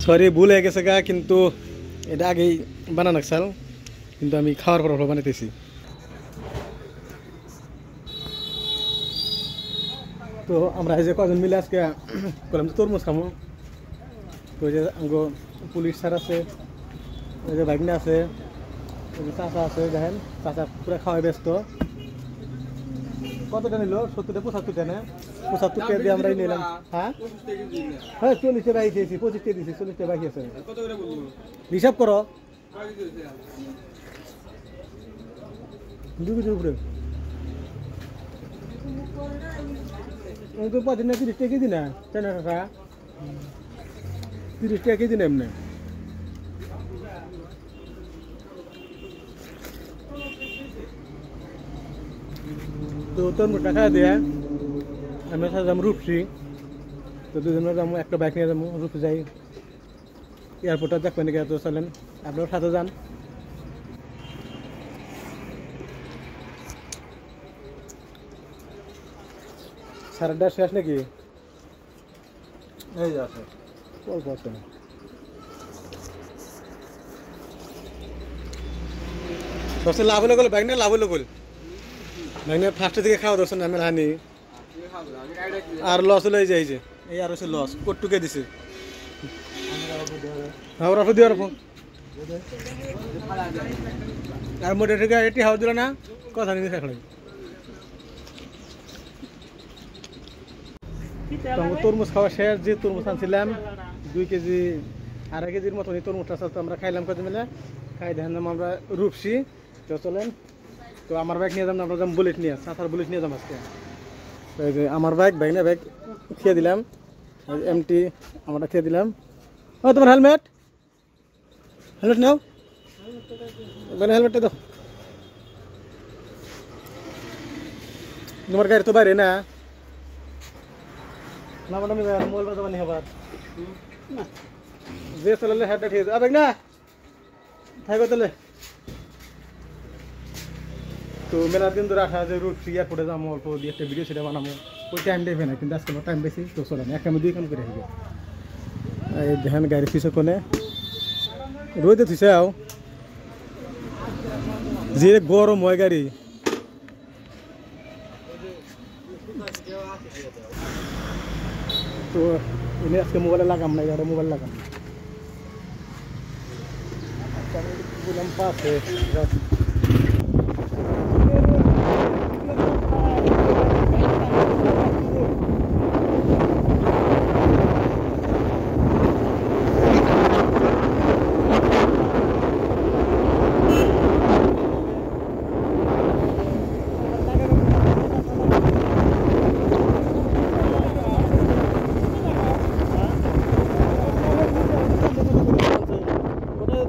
Sorry ভুল হয়ে গেছে গা, কিন্তু এটা আগেই বানানো চাল, কিন্তু আমি খাওয়ার পর বানাইতেছি। তো আমরা এই যে কজন মিলে আজকে করলাম তো তরমুজ খামো। তো ওই যে আমাকে পুলিশ স্যার আছে, ওই যে ভাগ্নে আছে, ওই যে চাচা আছে, দেখেন চাচা পুরো খাওয়াই ব্যস্ত। কতটা নিল? 70টা 75টা না? 75টা দিয়ে আমরাই নিলাম। হ্যাঁ হ্যাঁ 40টা বাকি খেয়েছি, 25টা দিয়েছি, 40টা বাকি আছে। হিসাব করো 2 কেজির উপরে। তো 5 না 30 টাকা কেজি না কেন কাকা? 30 টাকা কেজি না এমনি। তো তরমুজ টাকা দিয়ে আমি সাথে যাবো রূপসী। তো দুজনে যাবো, একটা বাইক নিয়ে যাবো, রূপসী যাই এয়ারপোর্টে দেখবেন নাকি। তো চলেন আপনার সাথে যান। সারাটা শেষ নাকি? এই আছে অল্প আছে। সবচেয়ে লাভ হলে গেলো বাইক নিয়ে, লাভ হলে বল বাইক নিয়ে ফার্স্টের দিকে খাওয়া দর্শন আমি হানি। আর লস হলে এই যে এই আর হচ্ছে লস কটুকে দিছে। হ্যাঁ রাফু দিয়ে রাখো। আর মোটে থেকে এটি হাওয়া দিল না, কথা নিয়ে থাকলে তরমুজ খাওয়া শেষ। যে তরমুজ আনছিলাম 2 কেজি 2.5 কেজির মতন এই তরমুজটা তো আমরা খাইলাম কত মিলে। খাই দেখেন আমরা রূপসী। তো চলেন, তো আমার বাইক নিয়ে যাম না, আমরা যাম বুলেট নিয়ে, চাচার বুলেট নিয়ে যাম আজকে। তো এই যে আমার বাইক না বাইক খেয়ে দিলাম, এমটি আমরা খেয়ে দিলাম। ও তোমার হেলমেট নাও, মানে হেলমেটটা দাও। তোমার গাড়ি তো বাইরে না, না ম্যাডাম মোবাইল বাজাবানি হবার যে চালালে হেডটা ঠিক আছে। আবেগ না থাকবে তাহলে। তো মেলা দিন ধরে আসা যে রুট এয়ারপোর্টে যাবো, অল্প দিয়ে একটা ভিডিও সেটা বানাবো, ওই টাইম দেবে না, কিন্তু আজকে টাইম বেশি। তো চলেন এক কামে 2 কাম করে আসবে। এই দেখেন গাড়ি পিছনে কোনে রোদে থুইছে আও, যে গরম হয় গাড়ি। তো এনে আজকে মোবাইলে লাগাম না, এটা মোবাইল লাগাম বললাম পাশে।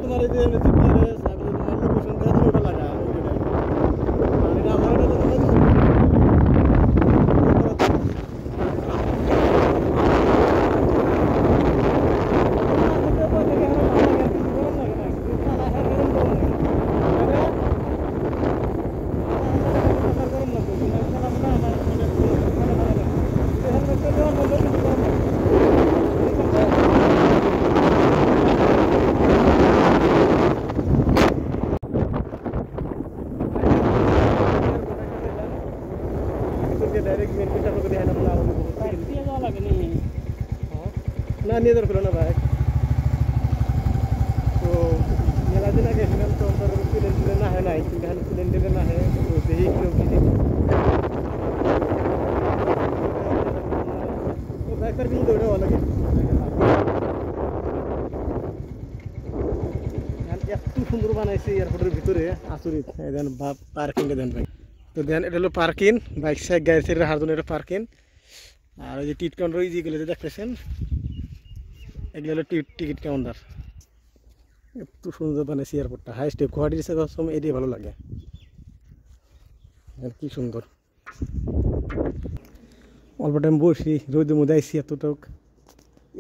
তোমার এই যে না নিয়ে দরকার না ভাই। তো মেলা দিন আগে গেছিলাম, তো প্লেন না হয় নাই, কিন্তু এখন প্লেন দিলে না হয় দেখি বাইক পার্কিং তো ওটা ভালো লাগে। এত সুন্দর বানাইছে এয়ারপোর্টের ভিতরে, আসরিত। দেন পার্কিংটা দেন ভাই। তো দেন এটা হলো পার্কিং, বাইক সাইড গাড়ি সাইড রাখার জন্য এটা পার্কিং। আর ওই যে টিকিট কাউন্টার ওই যেগুলো দেখতেছেন এগুলো হলো টিকিট কাউন্টার। একটু সুন্দর বানাইছে এয়ারপোর্টটা, হাই স্টেপ গুয়াহাটির সময় এটাই ভালো লাগে। কি সুন্দর, অল্প টাইম বসি রোদের মধ্যে আইসি,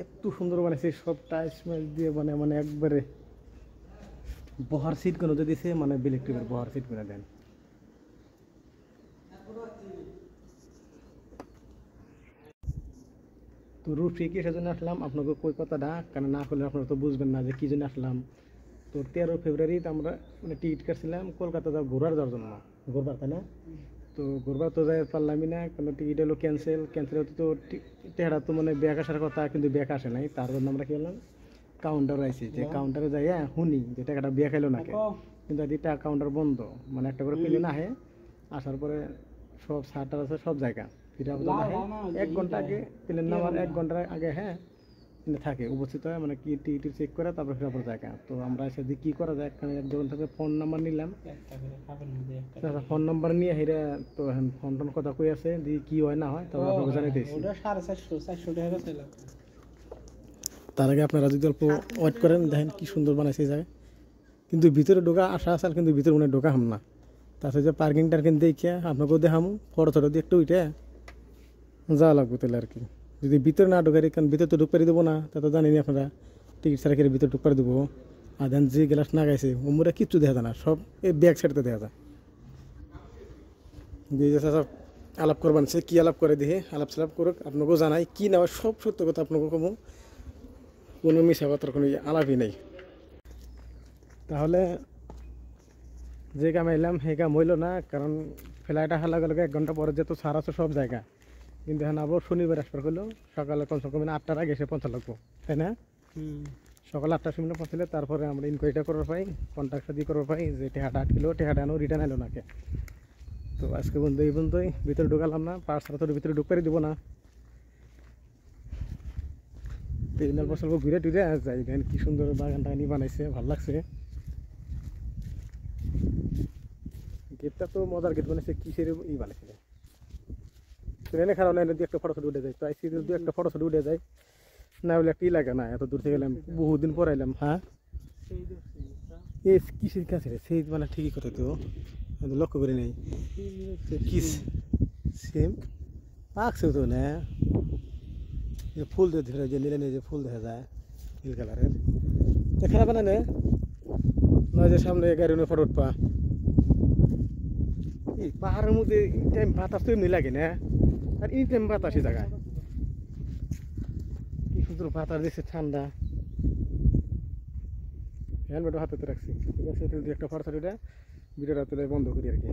এত সুন্দর বানাইছে সব টাইলস মাইলস দিয়ে, মানে একবারে বহার সিট কোনো দিয়েছে, মানে ইলেকট্রিকের বহার সিট করে দেন। তো রূপসী কিসের জন্য আসলাম আপনাকে কই কথাটা, কারণ না করলে আপনারা তো বুঝবেন না যে কী জন্য আসলাম। তো 13 ফেব্রুয়ারিতে আমরা মানে টিকিট কাটছিলাম কলকাতা ঘোরার যাওয়ার জন্য, ঘুরবার, তাই না? তো ঘুরবার তো যাই পারলামই না, কারণ টিকিট হলো ক্যান্সেল হতে তো টেহারা তো মানে ব্যাক আসার কথা, কিন্তু ব্যাক আসে নাই। তার জন্য আমরা কি করলাম, কাউন্টারে আইছি, যে কাউন্টারে যাই শুনি যে টাকাটা ব্যাক এলো নাকি, কিন্তু আদি টাকা কাউন্টার বন্ধ, মানে একটা করে প্লেন আহে, আসার পরে সব সারটার আছে সব জায়গা ফিরে আহে 1 ঘন্টা আগে প্লেন নামার 1 ঘন্টা আগে হ্যাঁ থাকে উপস্থিত হয়, মানে কি টিকিট চেক করে তারপরে ফিরে পরে জায়গা। তো আমরা এসে দিয়ে কী করা যায়, এখানে একজন থেকে ফোন নাম্বার নিলাম, ফোন নাম্বার নিয়ে হেরে তো ফোন টোন কথা কই আছে দিয়ে কি হয় না হয় তবে আপনাকে জানিয়ে দিয়েছি। তার আগে আপনারা যদি অল্প ওয়েট করেন, দেখেন কি সুন্দর বানাইছে এই জায়গায়, কিন্তু ভিতরে ঢোকা আশা আসাল, কিন্তু ভিতরে মনে ঢোকা হাম না। তাছাড়া যে পার্কিং টার্কিং দেখিয়া আপনাকেও দেখামু, ফটো টটো দিয়ে একটু উঠে যাওয়া লাগবে তাহলে আর কি। যদি ভিতরে না ঢোকারি, কারণ ভিতরে তো ঢুকপারি দেবো না, তা তো জানিনি আপনারা, টিকিট ছাড়া কেটে ভিতরে ঢুকপারি দেবো। আর দেন যে গ্লাস না গাইছে ওমরা কিচ্ছু দেখা যায় না, সব এই ব্যাক সাইডতে দেখা যায়। দিয়ে সব আলাপ করবেন, সে কী আলাপ করে দেখে আলাপ সালাপ করুক, আপনাকেও জানাই কী না হয় সব সত্য কথা আপনাকে কমু, কোনো মিশা কথার কোনো আলাপই নেই। তাহলে যে কাম এলাম সেই কাম হইল না, কারণ ফ্লাইট আসার লগে লগে 1 ঘন্টা পরে যেহেতু সার আছে সব জায়গা, কিন্তু এখন আবার শনিবার আসবার করলেও সকালে কমসে কম 8টার আগে এসে পৌঁছা লাগবো, তাই না? সকাল 8টার সময় পৌঁছলে তারপরে আমরা ইনকোয়ারিটা করার পাই, কন্ট্যাক্ট সাদি করার পাই যে টেহাটা 8 কিলো, টেহাটা আনো রিটার্ন এলো নাকি। তো আজকে বন্ধু এই পর্যন্তই, ভিতরে ঢুকালাম না, পার্স ছাড়া তো ভিতরে ঢুকপারি দিব না। তিরমিনাল প্রকল্প ঘুরে টুরে যাই, দেখেন কি সুন্দর বাগান টাগানি বানাইছে, ভালো লাগছে। গেটটা তো মজার গেট বানাইছে, কিসের বানাইছে ট্রেনে খারাপ লাইনে দিয়ে একটা ফটো উঠে যায়, তো আইসি দিয়ে একটা ফটো উঠে যায় না, বলে একটা লাগে না, এত দূর থেকে এলাম, বহুদিন পর এলাম। হ্যাঁ এই কিসের কাছে রে সেই, মানে ঠিকই কথা তো লক্ষ্য করি নেই, কিস সেম পাকছে তো না, ফুল ধরে যে নীলে যে ফুল দেখা যায় নীল কালারের, খারাপ না নয় যে সামনে গাড়ি নিয়ে ফটো উঠপা। এই পাহাড়ের মধ্যে এই টাইম বাতাস তো এমনি লাগে না, আর এই টাইম বাতাস এই জায়গায় কি সুন্দর বাতাস দিচ্ছে, ঠান্ডা। হেলমেটও হাতে রাখছি, ঠিক আছে। একটা ফটো ভিডিওটা তুলে বন্ধ করি আর কি।